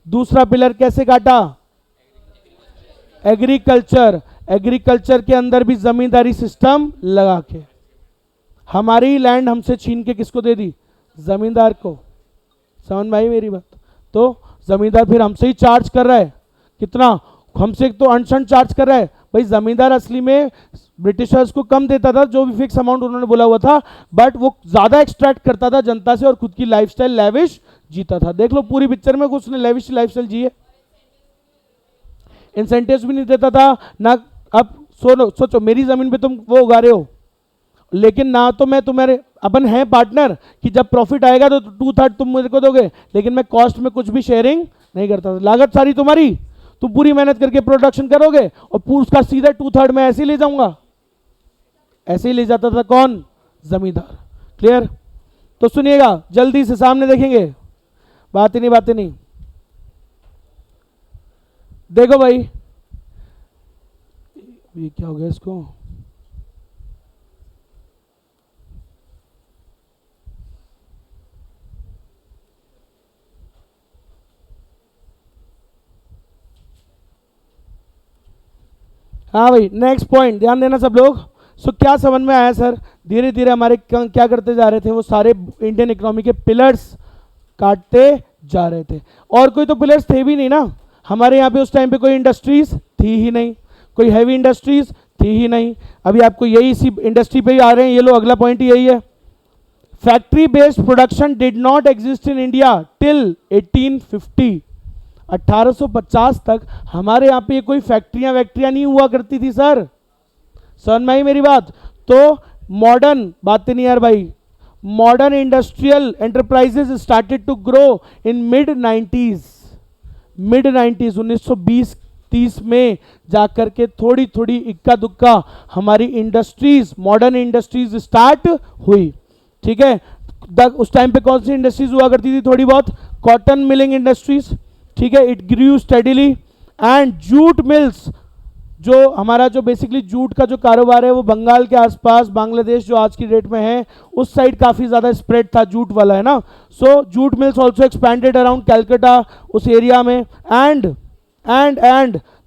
दूसरा पिलर कैसे काटा? एग्रीकल्चर। एग्रीकल्चर के अंदर भी जमींदारी सिस्टम लगा के। हमारी लैंड हमसे छीन के किसको दे दी? जमींदार को। समझ में आई मेरी बात? तो जमींदार फिर हमसे ही चार्ज कर रहा है। कितना? हमसे तो अनशन चार्ज कर रहा है। भाई जमींदार असली में ब्रिटिशर्स को कम देता था, जो भी फिक्स अमाउंट उन्होंने बोला हुआ था, बट वो ज्यादा एक्सट्रैक्ट करता था जनता से और खुद की लाइफस्टाइल लेविश जीता था। देख लो पूरी पिक्चर में उसने लेविश लाइफस्टाइल जी है। इंसेंटिव्स भी नहीं देता था ना। अब सोचो मेरी जमीन पे तुम वो उगा रहे हो, लेकिन ना तो मैं तुम्हारे, अपन है पार्टनर कि जब प्रॉफिट आएगा तो 2/3 तुम मेरे को दोगे, लेकिन मैं कॉस्ट में कुछ भी शेयरिंग नहीं करता था। लागत सारी तुम्हारी, तुम पूरी मेहनत करके प्रोडक्शन करोगे और उसका सीधा 2/3 में ऐसे ही ले जाऊंगा। ऐसे ही ले जाता था कौन? जमींदार। क्लियर? तो सुनिएगा जल्दी से, सामने देखेंगे, बात ही नहीं बातें नहीं। देखो भाई ये क्या हो गया इसको? हाँ भाई नेक्स्ट पॉइंट ध्यान देना सब लोग। सो क्या समझ में आया सर? धीरे धीरे हमारे क्या करते जा रहे थे? वो सारे इंडियन इकोनॉमी के पिलर्स काटते जा रहे थे। और कोई तो पिलर्स थे भी नहीं ना हमारे यहाँ पे उस टाइम पे। कोई इंडस्ट्रीज थी ही नहीं, कोई हैवी इंडस्ट्रीज थी ही नहीं। अभी आपको यही इसी इंडस्ट्री पे ही आ रहे हैं। ये लो अगला पॉइंट ही यही है। Factory based production did not exist in India till 1850। 1850 तक हमारे यहाँ पे कोई फैक्ट्रियां वैक्ट्रियां नहीं हुआ करती थी सर। समझ में आई मेरी बात? तो मॉडर्न, बातें नहीं यार भाई, modern industrial enterprises started to grow in mid 1920 1920-30 में जाकर के थोड़ी थोड़ी इक्का दुक्का हमारी इंडस्ट्रीज, मॉडर्न इंडस्ट्रीज स्टार्ट हुई। ठीक है, उस टाइम पे कौन सी इंडस्ट्रीज हुआ करती थी? थोड़ी बहुत कॉटन मिलिंग इंडस्ट्रीज। ठीक है, it grew steadily. And jute mills, जो हमारा जो बेसिकली जूट का जो कारोबार है वो बंगाल के आसपास, बांग्लादेश जो आज की डेट में है उस साइड काफी ज्यादा स्प्रेड था जूट वाला, है ना। So jute mills also expanded around Calcutta, उस एरिया में। And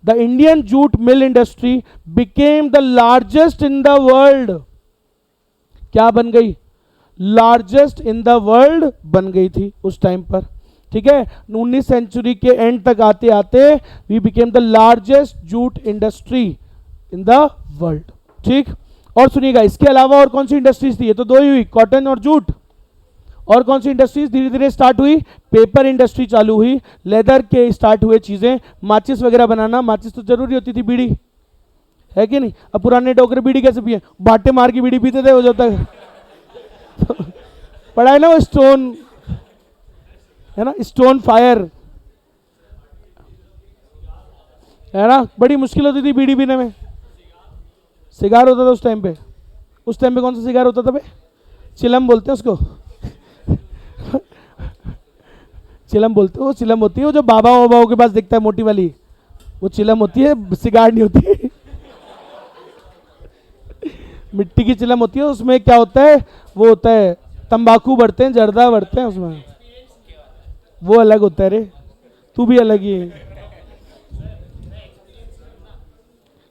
the Indian jute mill industry became the largest in the world. क्या बन गई? लार्जेस्ट इन द वर्ल्ड बन गई थी उस टाइम पर। ठीक है, 19वीं सेंचुरी के एंड तक आते आते we became the largest jute industry in the world. ठीक, और सुनिएगा इसके अलावा और कौन सी इंडस्ट्रीज थी? ये तो दो ही हुई, कॉटन और जूट। और कौन सी इंडस्ट्रीज धीरे धीरे स्टार्ट हुई? पेपर इंडस्ट्री चालू हुई, लेदर के स्टार्ट हुए चीजें, माचिस वगैरह बनाना। माचिस तो जरूरी होती थी, बीड़ी है कि नहीं? अब पुराने डोकरे बीड़ी कैसे पिए? बाटे मार की बीड़ी पीते थे वो जब तक पड़ा है ना वो स्टोन, है ना, स्टोन फायर, है ना। बड़ी मुश्किल होती थी बीड़ी पीने में। सिगार होता था उस टाइम पे। उस टाइम पे कौन सा सिगार होता था बे? चिलम बोलते हैं उसको चिलम बोलते हैं, वो चिलम होती है वो जो बाबा बाबाओं के पास दिखता है मोटी वाली, वो चिलम होती है, सिगार नहीं होती है मिट्टी की चिलम होती है। उसमें क्या होता है? वो होता है तंबाकू बढ़ते हैं, जर्दा बढ़ते हैं उसमें, वो अलग होता है रे। तू भी अलग ही है।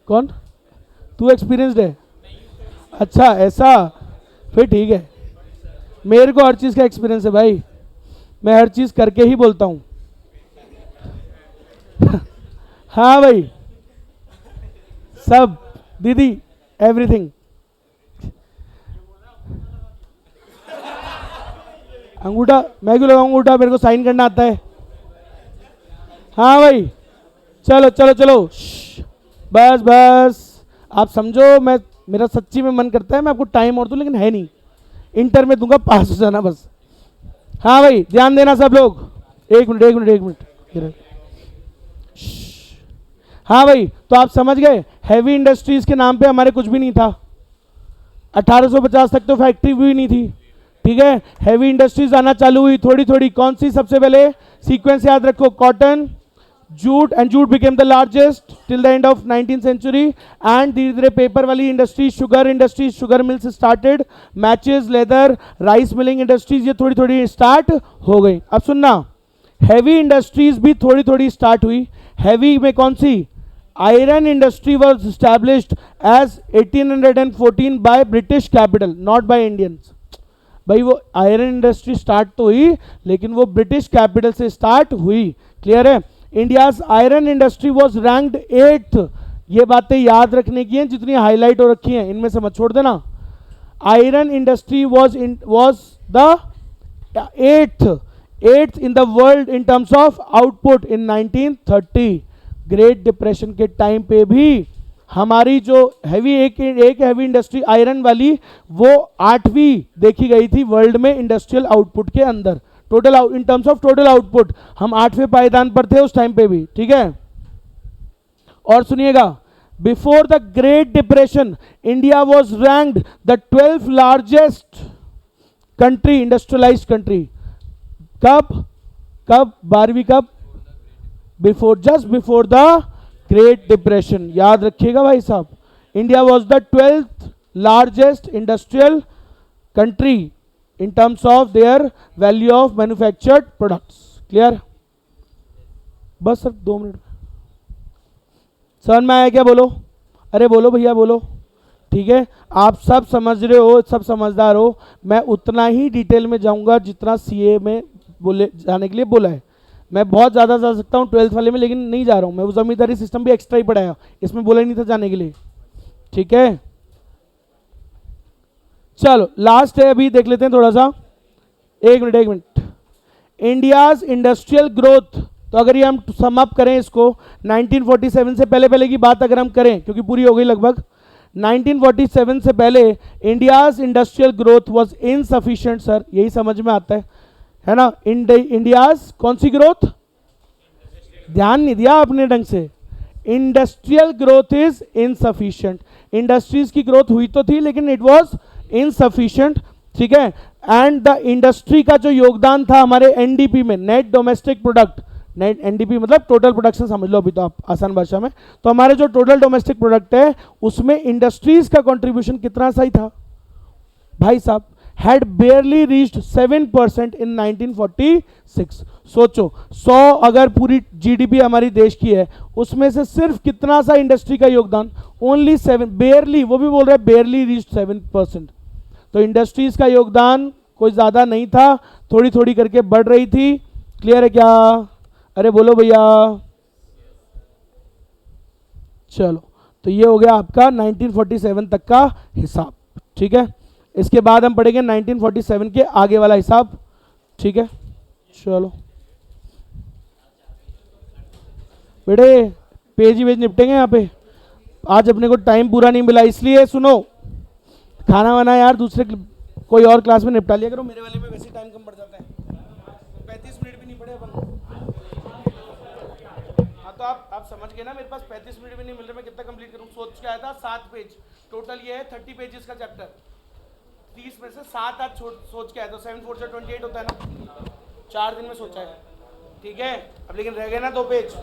कौन? तू एक्सपीरियंस्ड है? अच्छा ऐसा, फिर ठीक है। मेरे को हर चीज का एक्सपीरियंस है भाई, मैं हर चीज करके ही बोलता हूं हाँ भाई, सब दीदी एवरीथिंग। अंगूठा मैं क्यों लगाऊंगा? अंगूठा मेरे को साइन करना आता है। हाँ भाई, चलो चलो चलो, बस बस, आप समझो। मैं, मेरा सच्ची में मन करता है मैं आपको टाइम और दूं, लेकिन है नहीं। इंटर में दूंगा, पास हो जाना बस। हाँ भाई ध्यान देना सब लोग। एक मिनट। हाँ भाई, तो आप समझ गए, हैवी इंडस्ट्रीज के नाम पे हमारे कुछ भी नहीं था। 1850 तक तो फैक्ट्री भी नहीं थी। ठीक है, हैवी इंडस्ट्रीज आना चालू हुई थोड़ी थोड़ी। कौन सी सबसे पहले? सीक्वेंस याद रखो, cotton, jute, and jute became the largest till the end of 19th century. And धीरे धीरे पेपर वाली industry, sugar industries, sugar mills started, matches, leather, rice milling industries, ये थोड़ी थोड़ी स्टार्ट हो गई। अब सुनना, हैवी इंडस्ट्रीज भी थोड़ी थोड़ी स्टार्ट हुई। हैवी में कौन सी? Iron industry was established as 1814 by British capital, not by Indians. भाई वो आयरन इंडस्ट्री स्टार्ट तो हुई, लेकिन वो ब्रिटिश कैपिटल से स्टार्ट हुई। क्लियर है? India's iron industry was ranked 8th। ये बातें याद रखने की हैं जितनी हाईलाइट हो रखी हैं, इनमें से मत छोड़ देना। Iron industry was the 8th in the world in terms of output in 1930। Great depression के टाइम पे भी हमारी जो हैवी एक हैवी इंडस्ट्री आयरन वाली, वो 8वीं देखी गई थी वर्ल्ड में इंडस्ट्रियल आउटपुट के अंदर। Total in terms of total output हम 8वें पायदान पर थे उस टाइम पे भी। ठीक है, और सुनिएगा, before the great depression India was ranked the 12th largest country, industrialise country. कब? 12वीं कब? Before, just before the great depression. याद रखिएगा भाई साहब, India was the 12th largest industrial country in terms of their value of manufactured products. Clear? बस sir 2 minute समझ में आया क्या? बोलो, अरे बोलो भैया बोलो। ठीक है, आप सब समझ रहे हो, सब समझदार हो। मैं उतना ही डिटेल में जाऊंगा जितना सीए में बोले जाने के लिए बोला है। मैं बहुत ज़्यादा जा सकता हूँ 12th वाले में, लेकिन नहीं जा रहा हूँ मैं। वो जमींदारी सिस्टम भी एक्स्ट्रा ही पढ़ाया, इसमें बोला ही नहीं था जाने के लिए। ठीक है, चलो लास्ट है, अभी देख लेते हैं थोड़ा सा। एक मिनट। इंडियाज इंडस्ट्रियल ग्रोथ, तो अगर ये हम सम अप करें इसको, 1947 से पहले पहले की बात अगर हम करें, क्योंकि पूरी हो गई लगभग, 1947 से पहले India's industrial growth was insufficient. Sir यही समझ में आता है ना? इंडियाज कौन सी ग्रोथ? ध्यान नहीं दिया आपने ढंग से। Industrial growth is insufficient. Industries की ग्रोथ हुई तो थी, लेकिन इट वाज इनसफिशिएंट। ठीक है, एंड द इंडस्ट्री का जो योगदान था हमारे एनडीपी में, net domestic product, net NDP मतलब टोटल प्रोडक्शन समझ लो अभी तो आप आसान भाषा में। तो हमारे जो टोटल डोमेस्टिक प्रोडक्ट है उसमें इंडस्ट्रीज का कंट्रीब्यूशन कितना सही था भाई साहब? हैड बेयरली रीच्ड 7% इन 1946। सोचो, 100 अगर पूरी जीडीपी हमारी देश की है, उसमें से सिर्फ कितना सा इंडस्ट्री का योगदान? ओनली 7, बेयरली, वो भी बोल रहे हैं बेयरली रीच्ड 7%। तो इंडस्ट्रीज का योगदान कोई ज्यादा नहीं था, थोड़ी थोड़ी करके बढ़ रही थी। क्लियर है क्या? अरे बोलो भैया। चलो, तो ये हो गया आपका 1947 तक का हिसाब। ठीक है, इसके बाद हम पढ़ेंगे 1947 के आगे वाला हिसाब। ठीक है, चलो बेटे, पेज ही पेज निपटेंगे यहाँ पे। आज अपने को टाइम पूरा नहीं मिला, इसलिए सुनो, खाना वाना यार दूसरे कोई और क्लास में निपटा लिया करो, मेरे वाले में वैसे टाइम कम पड़ जाता है। 35 मिनट भी नहीं पड़े अपन। हाँ तो आप समझ गए ना, मेरे पास 35 मिनट भी नहीं मिल रहे, मैं कितना कंप्लीट करूँ? सोच के आया था 7 पेज, टोटल ये है 30 पेजेस का चैप्टर। 30 में से 7 आज सोच के आया, तो 7 4 से 28 होता है ना। 4 दिन में सोचा है। ठीक है, अब लेकिन रह गए ना 2 पेज।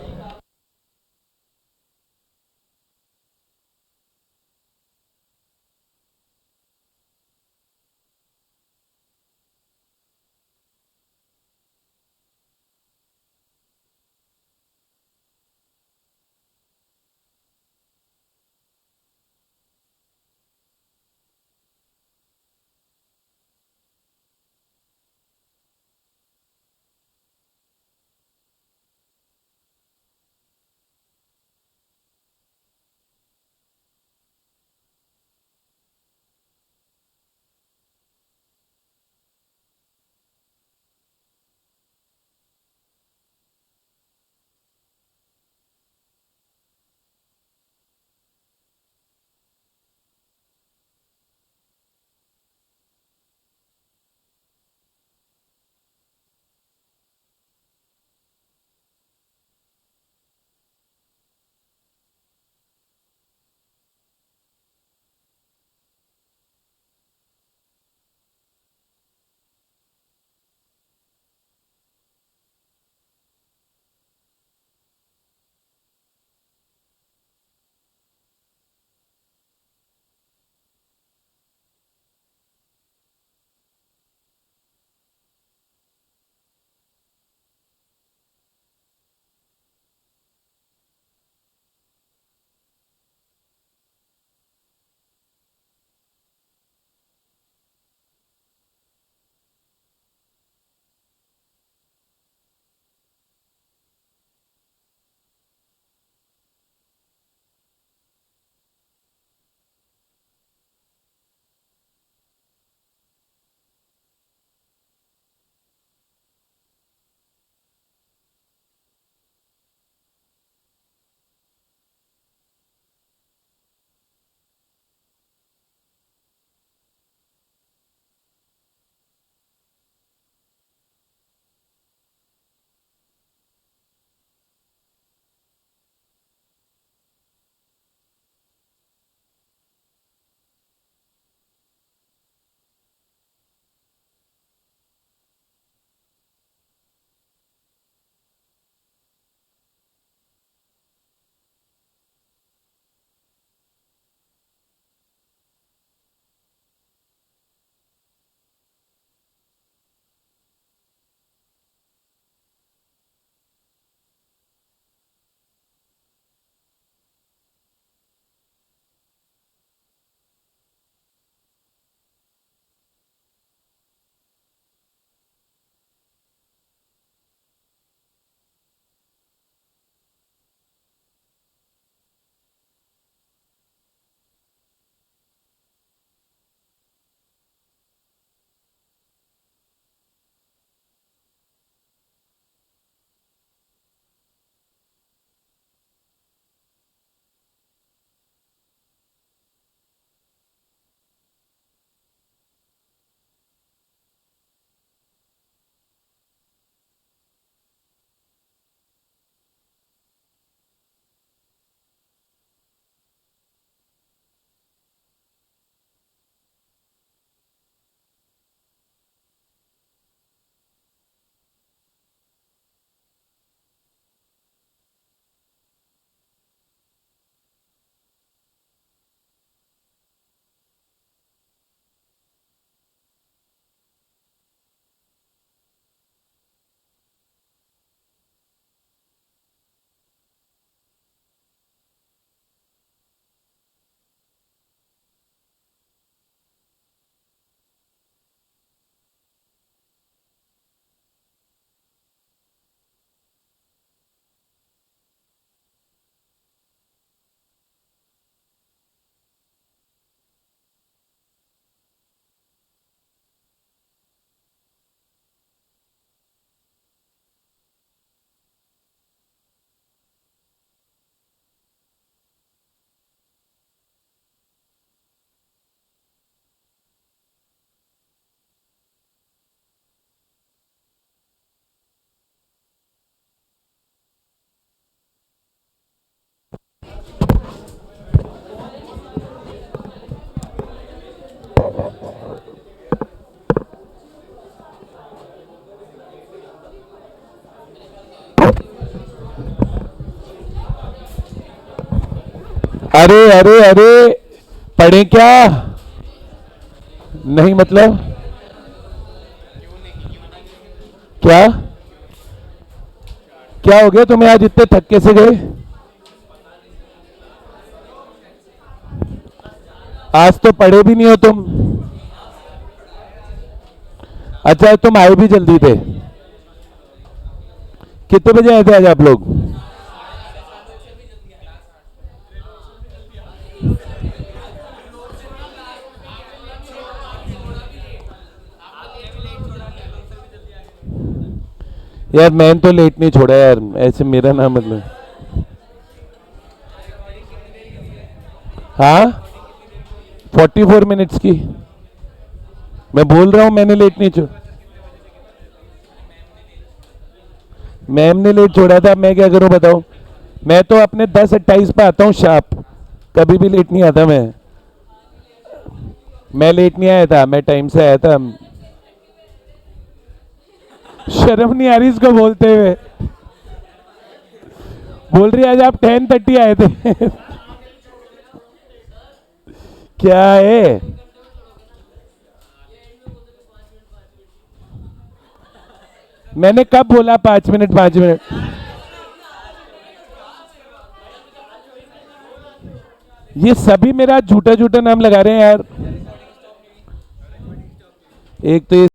अरे अरे अरे, पढ़े क्या? नहीं मतलब क्या? क्या हो गया तुम्हें, आज इतने थक्के से गए? आज तो पढ़े भी नहीं हो तुम। अच्छा, तुम आए भी जल्दी थे। कितने बजे आए थे आज आप लोग? यार मैंने तो लेट नहीं छोड़ा यार, ऐसे मेरा नाम मतलब। हाँ, 44 मिनट्स की। मैं बोल रहा हूं मैंने लेट नहीं छोड़ा। मैम ने लेट छोड़ा था, मैं क्या करूं बताओ। मैं तो अपने 10:28 पे आता हूँ शार्प, कभी भी लेट नहीं आता मैं लेट नहीं आया था, मैं टाइम से आया था। शर्म नहीं आ रही इसको बोलते हुए। बोल रही आज आप 10:30 आए थे। क्या है? मैंने कब बोला 5 मिनट 5 मिनट? ये सभी मेरा झूठा झूठा नाम लगा रहे हैं यार। एक तो ये